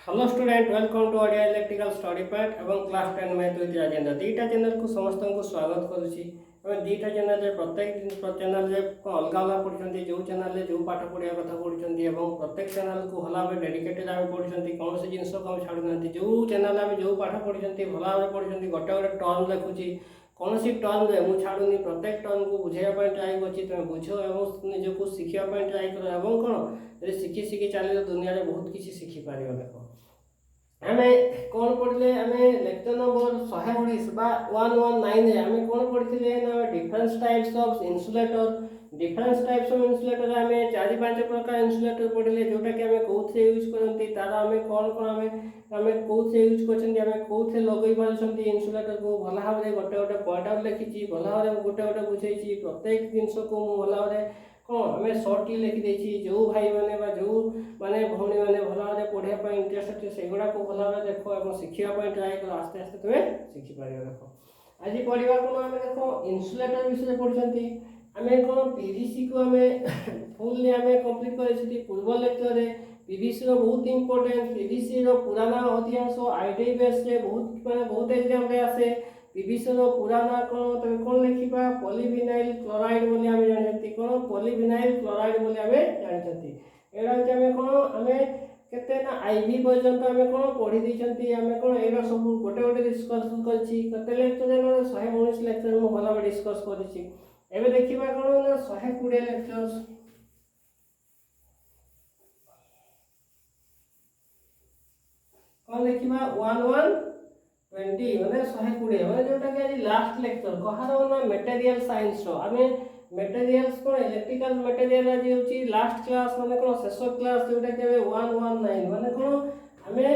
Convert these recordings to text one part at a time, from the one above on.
Hello student welcome to Odia electrical study part एवं class 10 math with Rajendra दीटा channel को समस्त को स्वागत करुच्ची दीटा चैनल प्रत्येक चैनल अलग अलग पढ़ते जो चैनल जो पाठ पढ़ा कथा पढ़ते प्रत्येक चैनल को भल भाव डेडिकेटेड आम पढ़ते कौन सी जिन को छाड़ूना जो चैनल आम जो पाठ पढ़ते भल भाव पढ़ते गोटे गोटे टर्म लिखुची कौन सी टर्म रे मुझे छाड़ूनी प्रत्येक टर्म को बुझाई ट्राए कर तुम बुझ और निजक शिखापी ट्राए कर कौन शिखी शिखी चलो दुनिया में बहुत किसी शिखिपार देख आम कौन पढ़ले आम लेक्चर नंबर 119 आम कौन पढ़ते ना difference types of insulator difference types of insulator आम 4-5 प्रकार इंसुलेटर पढ़ले जोटा कि आम कौन यूज करती तार आम कौन कौन आम कौन यूज कर कौन लगे पार्टी इंसुलेटर को भल भाव में गोटे गोटे पॉइंट लिखी भल भाव गोटे गोटे बुझे प्रत्येक जिनस को भल भाव कौन आम सर्ट लिखिदे जो भाई मैंने जो माने भौणी मैंने भल भाव पढ़ाई इंटरेस्ट अच्छे से गुड़ा को भल भाव देख और शिखापी ट्राए कर आस्ते आस्ते तुम्हें शिखिपार देख आज पढ़ा कौन आम देख इन्सुलेटर विषय पढ़ते आम कौन पीवीसी को आम फुल आम कम्प्लीट कर पूर्व लेक्चर रे पीवीसी रो बहुत इंपोर्टेंट पीवीसी रो पुराना अधिकांश आईटी बेस रे बहुत माने बहुत एग्जाम रे आसे पीवीसी रो पुराना कौन तबे कौन लिखिबा पॉलीविनाइल क्लोराइड बोली आम जानते कौन पॉलीविनाइल क्लोराइड बोली आम जानते एडा आम कौन आम केते ना आईवी पर्यंत आम कौन पढ़ी देछंती आम कौन एरा सब गोटे गोटे डिस्कस करछि केते लेक्चर रे 119 लेक्चर मु भला डिस्कस करछि एबे देखिबा कौन ना 120 लेक्चर्स कौन देखिबा 1120 माने 120 माने जोटा कि आज लास्ट लेक्चर कहारो ना मटेरियल साइंस रो आमे मटेरियल्स को इलेक्ट्रिकल मटेरियल आज होची लास्ट क्लास माने कोन शेष क्लास जोटा कि 119 माने कोन आमे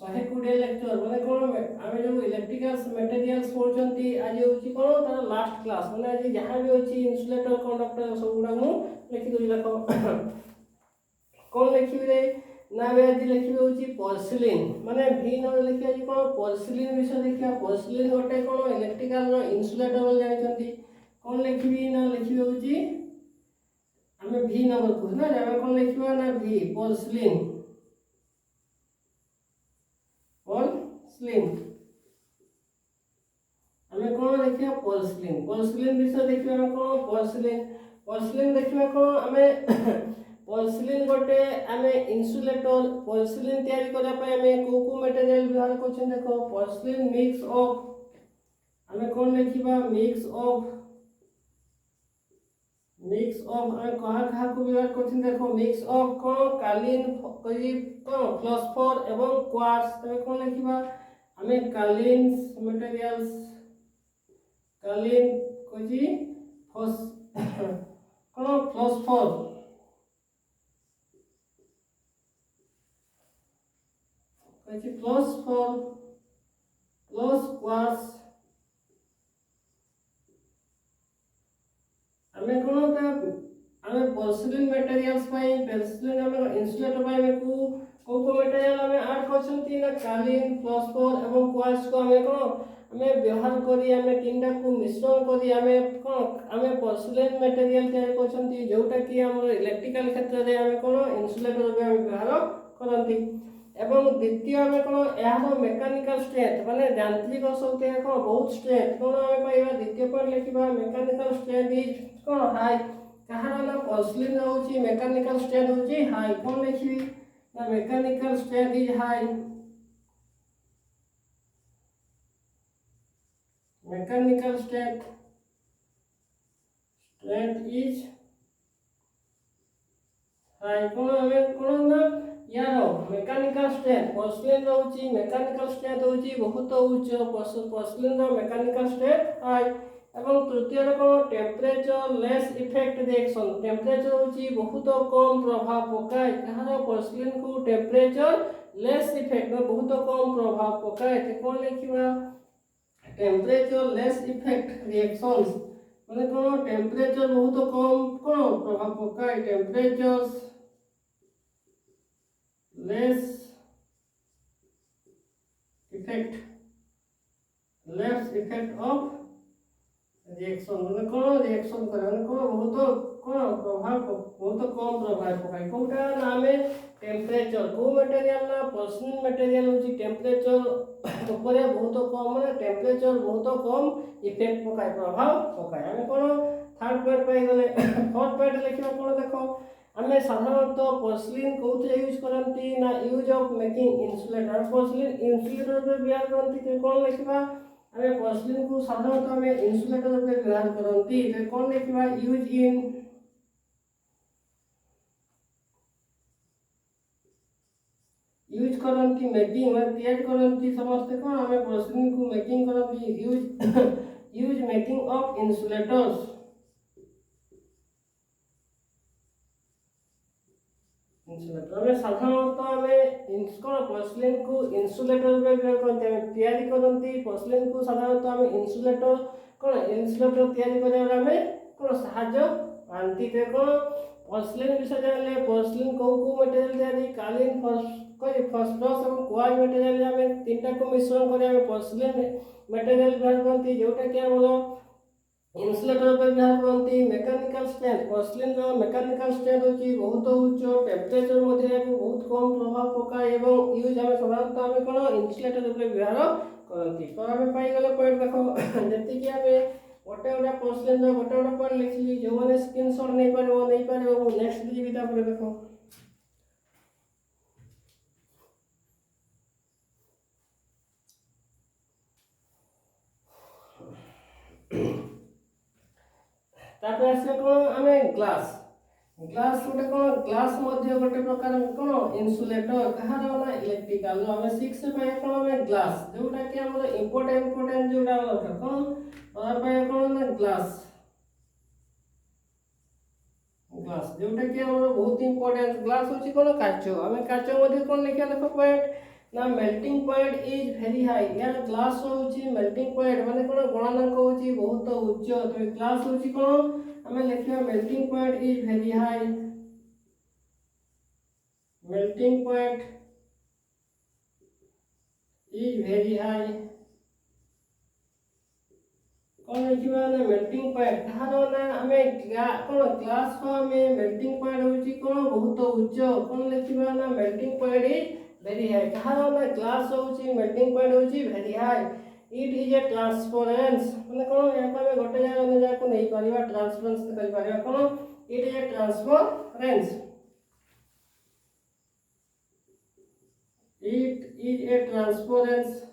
120 लेक्चर माने कोन आमे जो इलेक्ट्रिकल मटेरियल्स पढचंती आज होची कोन तार लास्ट क्लास माने आज जहां भी होची इंसुलेटर कंडक्टर सब गुडा मु लिखि दोली देखो कौन लिखिबे रे ना वे आज लिखिबे होची पोर्सिलिन माने भी न लिखि आज कोन पोर्सिलिन विषय देखिया पोर्सिलिन गोटे कोन इलेक्ट्रिकल रो इंसुलेटर बोल जानिचंती कौन लिखिबी ना लिखिबे होची हमें भी नंबर को ना जाबे कौन लिखिबा ना भी पोर्सिलिन हमें कौन देखिया पोर्सिलिन पोर्सिलिन विषय देखिबा हमें कौन पोर्सिलिन पोर्सिलिन देखिबा कौन हमें पोर्सिलिन गोटे आमे इंसुलेटर पोर्सिलिन तैयारी करा पे हमें को को मटेरियल व्यवहार करछन देखो पोर्सिलिन मिक्स ऑफ हमें कौन लिखिबा मिक्स ऑफ हमें कहा को व्यवहार करछन देखो मिक्स ऑफ कौन कालीन करी कौन फ्लोस्फोर एवं क्वार्ट्ज तबे कौन लिखिबा हमें कालीन मटेरियल्स कालीन कोजी फॉस कौन फ्लोस्फोर कोजी फ्लोस्फोर प्लस क्वार्ट्ज हमें कौन हमें पोर्सिलिन मटेरियल्स पोर्सिलिन हमें इंसुलेटर को मटेरियल हमें ऐड करछंती ना कालीन फ्लोस्फोर एवं क्वार्ट्ज को हमें कौन हमें व्यवहार करी हमें तीनटा को मिश्रण करी हमें कौन हमें पोर्सिलिन मटेरियल तैयार करछंती जोटा कि हमर इलेक्ट्रिकल क्षेत्र रे हमें कौन इंसुलेटर रे हमें व्यवहार करंती एवं द्वितीय हमें कौन यार मेकानिकल स्ट्रेंथ माने यांत्रिक शक्ति है कौन बहुत स्ट्रेंथ कौन हमें पाइबा द्वितीय पॉइंट लिखिबा मेकानिकल स्ट्रेंथ इज कौन हाई कहार ना पोर्सिलिन होची मेकानिकल स्ट्रेंथ होची हाई कौन लिखिबी ना mechanical strength is high mechanical strength is high कौन हमें कौन ना यारो मेकानिकल स्ट्रेंथ पोर्सिलिन होची मेकानिकल स्ट्रेंथ होची बहुत उच्च पोर्सिलिन रो मेकानिकल स्ट्रेंथ हाई एवं तृतीय कौन temperature less effect reaction temperature होची बहुत कम प्रभाव पकाए कहार पोर्सिलिन को टेम्परेचर लेस इफेक्ट बहुत कम प्रभाव पकाए ते कौन लिखिबा टेम्परेचर लेस इफेक्ट रिएक्शंस माने कौन टेम्परेचर बहुत कम कौन प्रभाव पकाए temperature less effect of reaction माने कौन रिएक्शन करे माने कौन बहुत कौन प्रभाव बहुत कम प्रभाव पकाए कोटा ना आमे टेम्परेचर को मटेरियल ना पर्सनल मटेरियल होची टेम्परेचर ऊपर बहुत कम माने टेम्परेचर बहुत कम इफेक्ट पकाए प्रभाव पकाए आमे कोन थर्ड पॉइंट पाई गले फोर्थ पॉइंट लिखिबा कोन देखो आमे साधारणतः पोर्सिलिन कोथे यूज करंती ना use of making insulator porcelain insulator पे व्यवहार करंती तो कोन लिखिबा आमे पोर्सिलिन को साधारणतः आमे इंसुलेटर पे व्यवहार करंती तो कोन लिखिबा यूज करंती मेकिंग में तैयार करंती समस्त कोन आमे पोर्सिलिन को मेकिंग करंती use making of insulators insulator में साधारणतः हमें कोन पोर्सिलिन को इंसुलेटर पे व्यवहार करते हैं तैयारी करंती पोर्सिलिन को साधारणतः हमें इंसुलेटर कोन इंसुलेटर तैयारी करे हमें कोन सहाय्य आंती ते कोन पोर्सिलिन विषय जानले पोर्सिलिन को मटेरियल तैयारी कालीन फॉस्फरस और क्वार्ज मटेरियल हमें तीनटा को मिश्रण करे हमें पोर्सिलिन मटेरियल व्यवहार करती जोटा कि हमरो इंसुलेटर पे व्यवहार करती मेकानिकल स्ट्रेंथ पोर्सिलिन जो मेकानिकल स्ट्रेंथ होची बहुत उच्च टेम्परेचर मध्ये को बहुत कम प्रभाव पकाए एवं यूज हमें साधारणतः हमें कोन इंसुलेटर पे व्यवहार करती तो हमें पाई गले पॉइंट देखो जति कि हमें गोटे पोर्सिलिन जो गोटे पॉइंट लिखली जो माने स्क्रीनशॉट नहीं पारे नेक्स्ट जीबी तापर देखो तापर आसे कोन हमें ग्लास गोटे कोन ग्लास मध्ये गोटे प्रकार कोन इंसुलेटर कहार वाला इलेक्ट्रिकल जो हमें 6 से पाए कोन हमें ग्लास जोटा कि हमर इंपोर्टेंट जोटा कोन और पाए कोन ना ग्लास जोटा कि हमर बहुत इंपोर्टेंट ग्लास होची कोन काचो हमें काचो मध्ये कोन लिखा देखो पॉइंट ना melting point is very high यार ग्लास होची मेल्टिंग पॉइंट माने कोन गणनांक होची बहुत उच्च तो ग्लास होची कोन हमें लिखिबा melting point is very high melting point is very high कोन लिखिबा ना मेल्टिंग पॉइंट कहारो ना हमें कोन ग्लास को हमें मेल्टिंग पॉइंट होची कोन बहुत उच्च कोन लिखिबा ना melting point is very high कहारो ना ग्लास होची मेल्टिंग पॉइंट होची very high it is a transparence माने कोन या पे गोटे जागा ने जा को नहीं परिबा ट्रांसपेरेंस करि परिबा कोन it is a transparence it is a transparence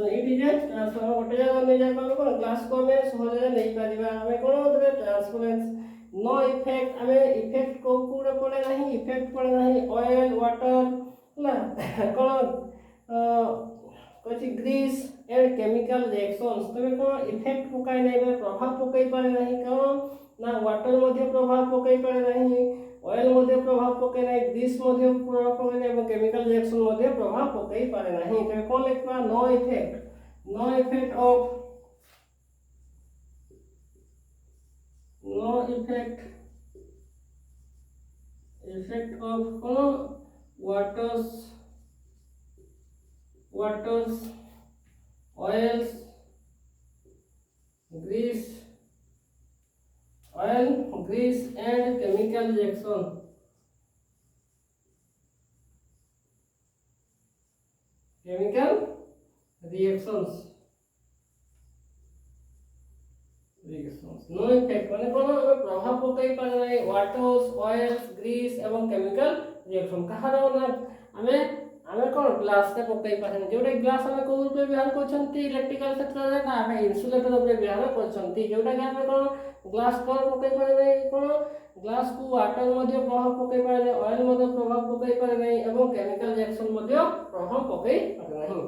it is a transparence गोटे जागा ने जा को ग्लास को में सहज नहीं परिबा हमें कोन होतबे ट्रांसपेरेंस नो इफेक्ट हमें इफेक्ट को पूरा पड़े नहीं इफेक्ट पड़े नहीं ऑयल वाटर ना कोन कोची ग्रीस एंड केमिकल रिएक्शंस तबे कोन इफेक्ट पकाई नहीं बे प्रभाव पकाई पारे नहीं कोन ना वाटर मध्ये प्रभाव पकाई पारे नहीं ऑयल मध्ये प्रभाव पकाई नहीं ग्रीस मध्ये प्रभाव पकाई नहीं और केमिकल रिएक्शन मध्ये प्रभाव पकाई पारे नहीं तबे कोन लिखबा no effect of no effect of waters oils grease and chemical reactions no effect माने कोन प्रभाव पकाई पारे नहीं वाटर्स ऑयल्स ग्रीस एवं केमिकल रिएक्शन कहारो ना हमें कोन ग्लास के पकाई पारे जोटे ग्लास हमें को रूप व्यवहार करछंती इलेक्ट्रिकल क्षेत्र रे ना हमें इंसुलेटर रे व्यवहार करछंती जोटा कि हमें कोन ग्लास कोन पकाई पारे नहीं कोन ग्लास को वाटर मध्ये प्रभाव पकाई पारे नहीं ऑयल मध्ये प्रभाव पकाई पारे नहीं एवं केमिकल रिएक्शन मध्ये प्रभाव पकाई पारे नहीं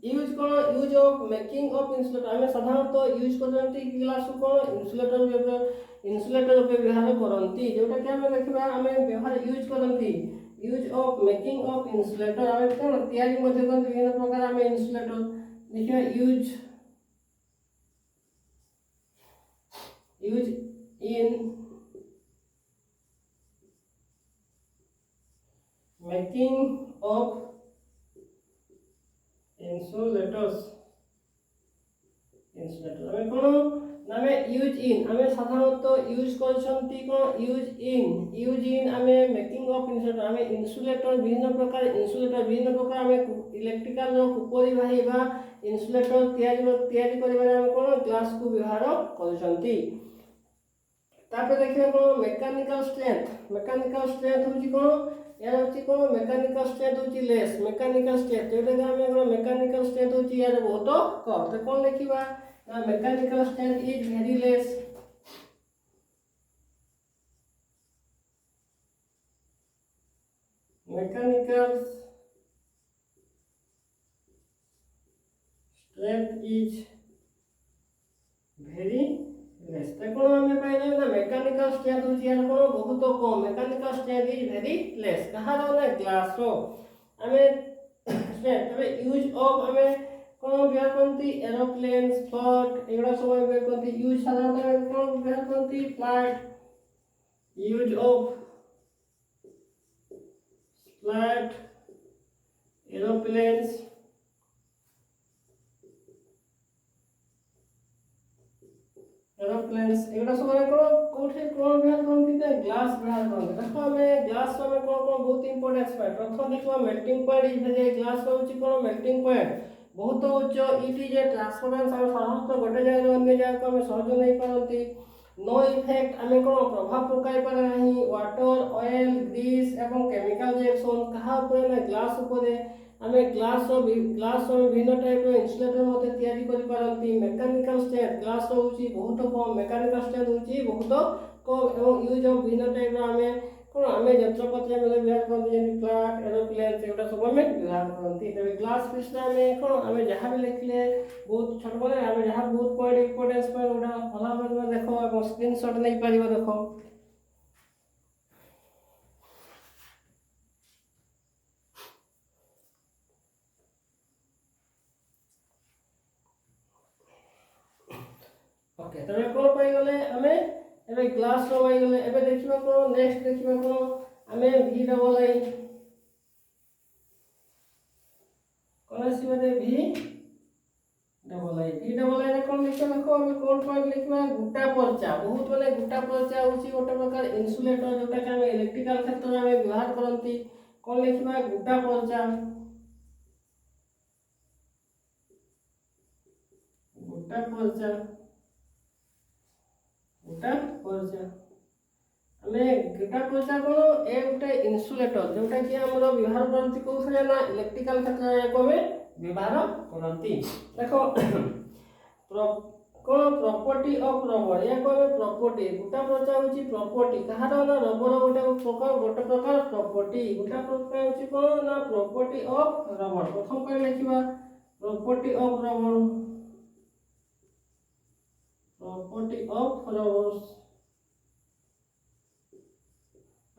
use of making of insulator हमें साधारणतः यूज करते ग्लास को इंसुलेटर पे व्यवहार करती जोटा कि हमें देखबा हमें व्यवहार यूज करती use of making of insulator हमें कोन तैयारी मध्ये कोन विभिन्न प्रकार हमें इंसुलेटर देखिबा use in making of insulators insulator आमे कोन नामे यूज इन आमे साधारणतः यूज करछंती कोन यूज इन आमे मेकिंग ऑफ इंसुलेटर आमे इंसुलेटर विभिन्न प्रकार आमे इलेक्ट्रिकल रो कुपरी भाईबा इंसुलेटर तयारी करिबारे आमे कोन ग्लास को व्यवहार करछंती। तापर देखिए कोन मैकेनिकल स्ट्रेंथ होची कोन यार होची कोन मैकेनिकल स्ट्रेंथ होची लेस मैकेनिकल स्ट्रेंथ जेटा आमे कोन मैकेनिकल स्ट्रेंथ होची यार बहुत कम तो कोन लिखिबा ना mechanical strength is very less mechanical strength is very less तो कोन हमें पाइले ना मैकेनिकल स्ट्रेंथ होची यार कोन बहुत कम mechanical strength is very less कहा रो ना ग्लास रो हमें स्ट्रेंथ तबे यूज ऑफ हमें कोन व्यवहार करती एरोप्लेन फ्लाइट एगुडा सब व्यवहार करती यूज साधारणतः कोन व्यवहार करती flight use of flight aeroplanes एगुडा सब कोठे कोन व्यवहार करती त ग्लास व्यवहार करती देखो हमें ग्लास में कोन बहुत इंपोर्टेंस पाए प्रथम देखो melting point is J glass होची कोन मेल्टिंग पॉइंट बहुत उच्च इट इज ए ट्रांसफरेंस हम साधारणतः गोटे जगह अन्य जगह को हम सहज नहीं पारती नो इफेक्ट आमे कोन प्रभाव पकाई पार नहीं वाटर ऑयल ग्रीस एवं केमिकल रिएक्शन कहा ऊपर ना ग्लास ऊपर आमे ग्लास विभिन्न टाइप रो इंसुलेटर मते तयारी करि पारंती मैकेनिकल स्ट्रेंथ ग्लास होची बहुत कम मैकेनिकल स्ट्रेंथ होची बहुत कम एवं यूज ऑफ विभिन्न टाइप रो आमे कोन आमे यंत्रपाति में व्यवहार करते जेंति फ्लाइट एरोप्लेन सेटा सब में व्यवहार करते तबे ग्लास पिछला में कोन आमे जहां भी लिखले बहुत छोट बने आमे जहां बहुत पॉइंट इंपोर्टेंस पर उडा भला में देखो और स्क्रीनशॉट नहीं पारिबो देखो ओके तबे कोन पाई गले हमें एबे ग्लास रो पाई गले एबे देखिबा कोन नेक्स्ट देखिबा कोन हमें v डबल आई कोन आसीबा दे v डबल आई रे कोन लिखा देखो हमें कोन पॉइंट लिखबा गुटा पर्चा बहुत माने गुटा पर्चा होची गोटे प्रकार इंसुलेटर जोटा के हमें इलेक्ट्रिकल क्षेत्र में हमें व्यवहार करंती कोन लिखबा गुटा पर्चा हमें गुटा पर्चा कोन ए गोटे इंसुलेटर जोटा कि हमरो व्यवहार करंती कोथले ना इलेक्ट्रिकल क्षेत्र में को में व्यवहार करंती देखो कोन प्रॉपर्टी ऑफ रबर या कोन प्रॉपर्टी गुटा पर्चा होची प्रॉपर्टी कहार ना रबर गोटे प्रकार प्रॉपर्टी गुटा प्रकार होची कोन ना प्रॉपर्टी ऑफ रबर प्रथम कोन लिखिबा प्रॉपर्टी ऑफ रबर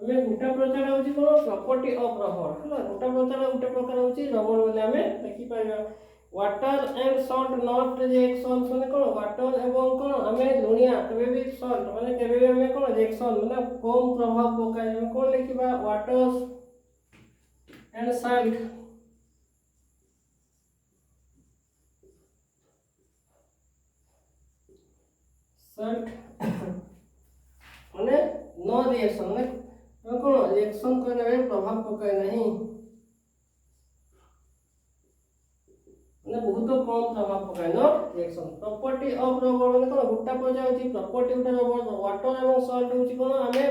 हमें गुटा प्रकार होची कोन प्रॉपर्टी ऑफ रबर हला गुटा प्रकार गुटे प्रकार होची रबर बोले हमें देखि पाइबा water and salt not reaction माने कोन वाटर एवं कोन हमें लुनिया तबे भी सॉल्ट माने तबे भी हमें कोन रिएक्शन माने कम प्रभाव पकाय हमें कोन लिखिबा वाटर एंड सॉल्ट माने नो रिएक्शन माने कोन रिएक्शन करने में प्रभाव पकाय नहीं माने बहुत कम प्रभाव पकाय no reaction property of rubber माने कोन गुटा पर्चा होची प्रॉपर्टी गुटा रबर वाटर एवं सॉल्ट होची कोन हमें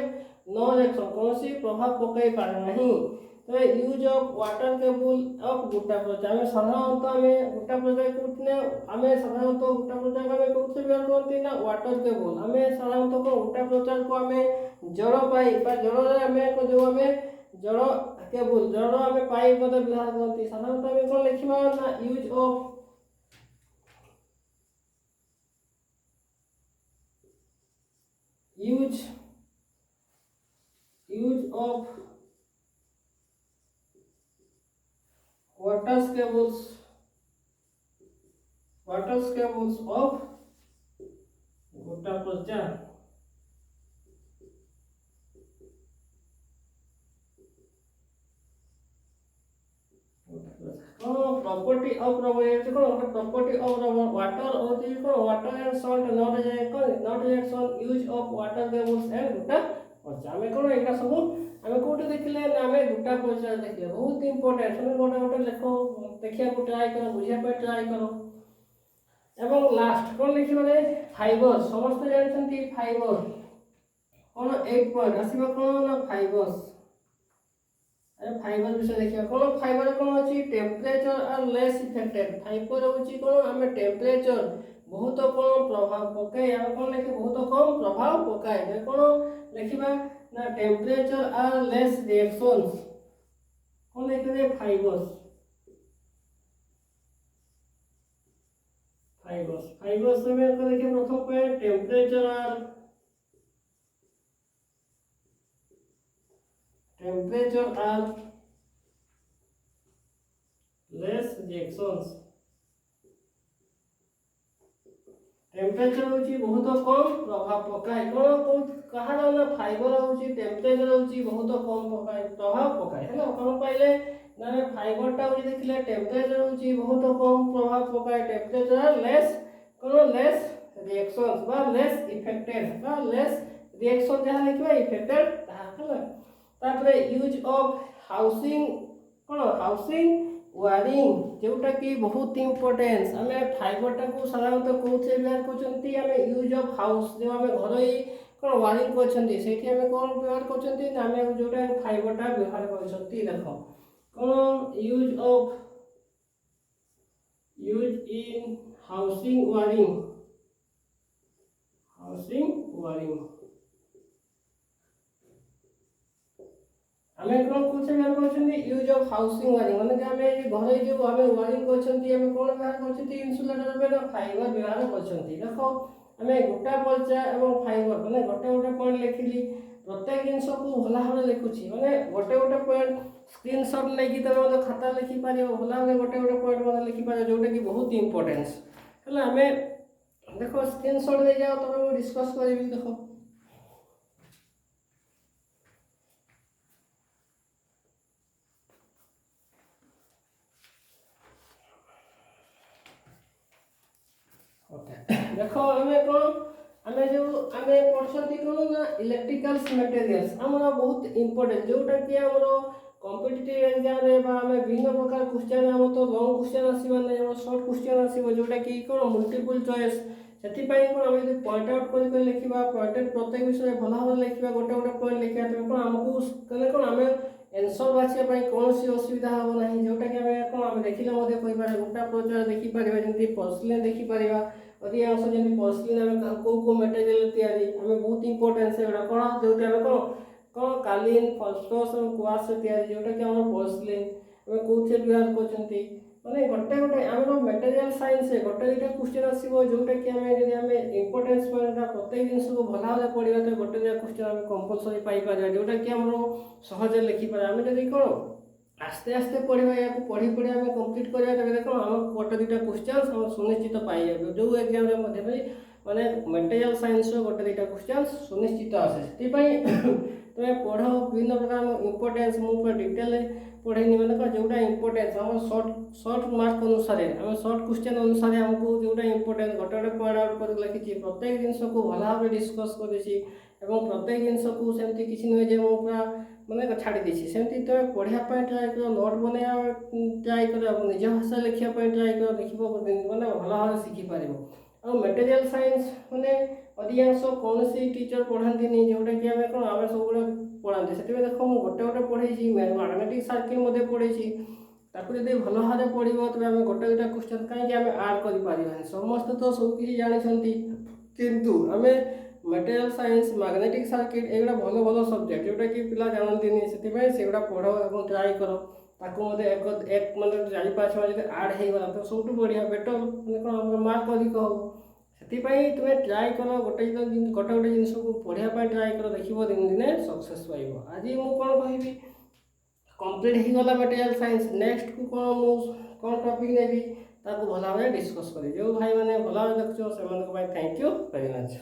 नो रिएक्शन कोनसी प्रभाव पकाय पार नहीं तो use of water cable of gutta percha हमें साधारणतः हमें गुटा पर्चा कोठने हमें साधारणतः गुटा पर्चा को हमें कोठे व्यवहार करते ना वाटर केबल हमें साधारणतः को गुटा पर्चा को हमें जड़ पाई बा जड़ रे हमें को जो हमें जड़ केबल जड़ हमें पाई पद व्यवहार करते साधारणतः हमें कोन लिखिबा ना use of water cables of गुटा पर्चा प्रॉपर्टी ऑफ रबर ये कौन प्रॉपर्टी ऑफ रबर वाटर होती कौन water and salt not reaction use of water वेवल्स एंड गुटा अच्छा आमे कौन एटा सब आमे कोटे देखले ना आमे गुटा पॉइंट देखले बहुत इंपोर्टेंट तुम गोटे गोटे लेखो देखिया को ट्राई करो बुझिया पे ट्राई करो एवं लास्ट कौन लिखिबे फाइबर समस्त जानछंती फाइबर कौन 8 पॉइंट आसीबा कौन ना फाइबर्स अरे फाइबर विषय देखिए कौन फाइबर कौन अच्छी temperature are less affected fibre होची कौन आमे टेम्परेचर बहुत कम प्रभाव पकाए आमे कौन लेखे बहुत कम प्रभाव पकाए कौन लिखिबा ना टेम्परेचर आर लेस रिएक्शंस कौन लिखे फाइबर्स फाइबर्स में को देखिए प्रथम point temperature are less reactions temperature होची बहुत कम प्रभाव पकाए कौन कहा ना फाइबर होची टेम्परेचर होची बहुत कम पकाए प्रभाव पकाए है ना कौन पाइले ना फाइबर टा होची देखले टेम्परेचर होची बहुत कम प्रभाव पकाए टेम्परेचर लेस कौन लेस रिएक्शंस बा लेस इफेक्टेड बा लेस रिएक्शन जहां लिखबा इफेक्टेड ताहा हला तापरे यूज ऑफ हाउसिंग कौन हाउसिंग वायरिंग जोटा कि बहुत इंपोर्टेंस आमे फाइबर टा को साधारणतः कोथे व्यवहार करछंती आमे यूज ऑफ हाउस जो आमे घरई कोन वायरिंग करछंती सेठी आमे कोन व्यवहार करछंती आमे जोटा फाइबर टा व्यवहार करछंती देखो कोन यूज इन हाउसिंग वायरिंग आमे कोन कोसे व्यवहार करछंती यूज ऑफ हाउसिंग वायरिंग माने कि आमे घरे जो आमे वायरिंग करछंती आमे कोन व्यवहार करछंती इन्सुलेटर बेनो फाइबर व्यवहार करछंती देखो आमे गोटा पलचा एवं फाइबर माने गोटे गोटे पॉइंट लिखिली प्रत्येक जिंस को भला भाबे लिखुची माने गोटे गोटे पॉइंट स्क्रीनशॉट लेकि तमे मते खाता लिखि पारियो भला भाबे गोटे गोटे पॉइंट मते लिखि पारियो जोटा कि बहुत इंपोर्टेंस हला आमे देखो स्क्रीनशॉट दे जाओ तमे डिस्कस करबी देखो देखो हमें कौन हमें जो हमें पढ़छंती कौन ना इलेक्ट्रिकल मटेरियल्स हमरा बहुत इंपोर्टेंट जोटा कि हमरो कॉम्पिटिटिव एग्जाम रे बा हमें भिन्न प्रकार क्वेश्चन हम तो लॉन्ग क्वेश्चन आसीबा नै हम शॉर्ट क्वेश्चन आसीबो जोटा कि कौन मल्टीपल चॉइस सेति पई कोन हम यदि पॉइंट आउट कर लिखिबा पॉइंटेड प्रत्येक विषय भला भाबे लिखिबा गोटे गोटे पॉइंट लिखिबा तो कोन हमकु कने कोन हमें आंसर बाछिया पई कोनोसी असुविधा हो नाही जोटा कि हमें कोन हम देखिले मध्ये कोइ बारे गोटा प्रोजेक्ट देखि परिबा जेंति पर्सनली देखि परिबा अधिकांश जेंति पर्सनली हमें को मटेरियल तयारी हमें बहुत इंपोर्टेंस है एडा कोन जोटा हमें कोन कालीन फॉस्फोरस और क्वार्ट्ज से तयारी जोटा कि हम पर्सनली हमें कोथे व्यवहार करछंती माने गोटे गोटे हमरो मटेरियल साइंस है गोटे दुटा क्वेश्चन आसीबो जोटा कि हमें यदि हमें इंपोर्टेंस पॉइंट प्रत्येक जिंस को भला भाबे पढिबा तो गोटे दुटा क्वेश्चन हमें कंपलसरी पाई पारा जोटा कि हमरो सहज लिखि पारा हमें यदि कोन आस्ते आस्ते पढ़िबा या पढ़ी पढ़ी हमें कंप्लीट करिया तबे देखो हम गोटे दुटा क्वेश्चन हम सुनिश्चित पाई जाबो जो एग्जाम रे मध्ये भाई माने मटेरियल साइंस रो गोटे दुटा क्वेश्चन सुनिश्चित आसे सेति पई तमे पढो विभिन्न प्रकार इंपोर्टेंस मु पर डिटेल पढ़ेनी माने जोटा इंपोर्टेंस हम शॉर्ट मार्क अनुसार हम शॉर्ट क्वेश्चन अनुसार हमको जोटा इंपोर्टेंस गोटे गोटे पॉइंट आउट कर लिखिछि प्रत्येक जिंस को भला भाबे डिस्कस करिछि एवं प्रत्येक जिंस को सेमति किछि नै जे मु पूरा माने छाड़ी देछि सेमति तो पढ़िया पॉइंट ट्राई करो नोट बनेया ट्राई करो निज भाषा लिखिया पॉइंट ट्राई करो देखिबो माने भला भाबे सिखि पारिबो और मटेरियल साइंस माने अधिकांश कोनोसी टीचर पढ़ांती नहीं जोटा कि हमें कोन आवे सब पढ़ाते से देखो मु गोटे गोटे पढ़ेछि मैग्नेटिक सर्किट मध्ये पढ़ेछि ताकू यदि भल भाबे पढ़िबो तबे हमें गोटे गोटे क्वेश्चन काई कि हमें ऐड करि पारिबानी समस्त तो सब किछि जानिछंती किंतु हमें मटेरियल साइंस मैग्नेटिक सर्किट एगुडा भलो भलो सब्जेक्ट जोटा कि पिला जानती नहीं से सेगुडा पढ़ो एवं ट्राई करो ताकू मते एक मतलब 4-5 मास जदि ऐड हे गला तो सबटु बढ़िया बेटर माने कोन मार्क अधिक हो सेति पई तुमे ट्राई करो गोटे गोटे जिंस को पढ़िया पई ट्राई करो देखिबो दिन दिने सक्सेस पाइबो आज मु कोन कहिबी कंप्लीट हे गला मटेरियल साइंस नेक्स्ट को कोन टॉपिक नेबी ताकू भला भाबे डिस्कस करी जो भाई माने भला देखछो से माने को भाई थैंक यू वेरी मच।